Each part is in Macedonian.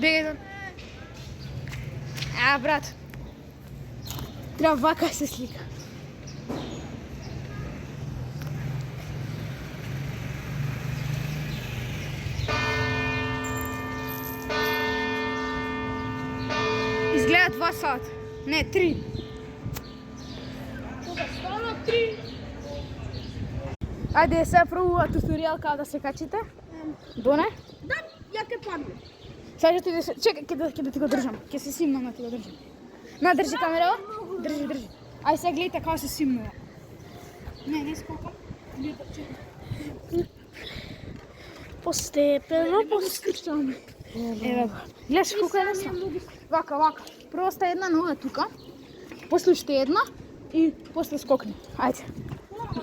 Бегај. Брат. Треба вака се слика. Изгледа 2 сата. Не, 3. Кога стана 3? Ајде, сега пробува туторијал како да се качите. Доне? Да, ја ке падне. Сега ти да се... Чекай, ќе да ти го држам. Ќе се симнам да ти го држам. На, држи камерава. Држи. Ај сега гледате како се симнува. Не скокам. Чекай. Постепено, Скрчаме. Еве го. Гледаш колку е лесно. Вака. Прво ста една нога тука. После уште една и после скокни. Ајде.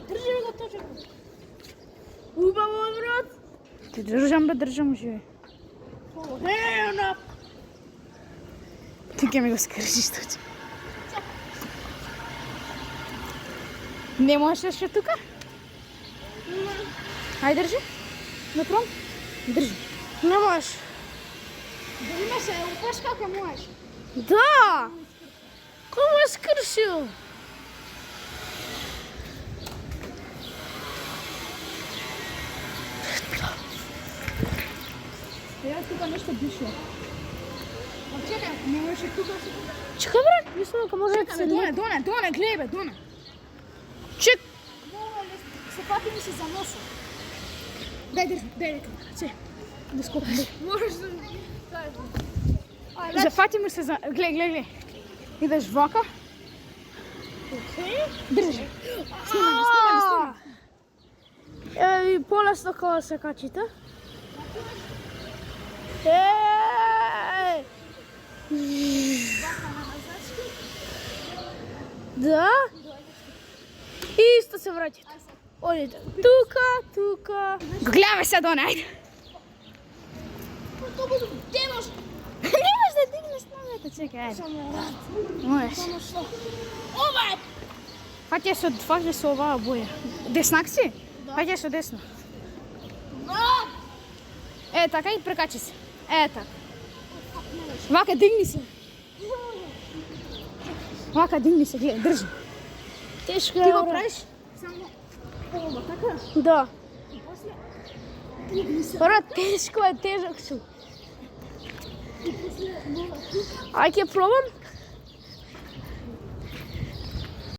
држи го точно. Убаво, брат. Ти држам, живе. Ена. Ти ќе ми го скршиш точно. Не можеш уште тука? Ајде, држи. Напром. Држи. Не можеш. Држиме се, упаш како можеш. Да! Кој е скршил? Ја тука нешто бише. Чекај, не можеш тука се... Чекај, брат, мислам дека може да се Доне, гледај бе, Доне. Чек. Се фати ми се за носот. Дај, се. Да скопам. Можеш да... Зафати му се за... Гледај. Идеш вака. Држи. Снимаме. Е, полесно кога се качите. Еј! Да? И исто се враќате. Одите. Тука. Гледаме се, Доне, ајде. Немаш да дигнеш ногата, чекај, ајде. Можеш. Ова е! Фаќаш со оваа боја. Деснак си? Фаќаш со десно. Е, така и прекачи се. Е, така. Вака, дигни се. Гледај, држи. Тешко е. Ти го правиш? Само ова, така? Да. И после дигни се. Брат, тешко е, тежок су. И после нова тука. Ај ќе пробам.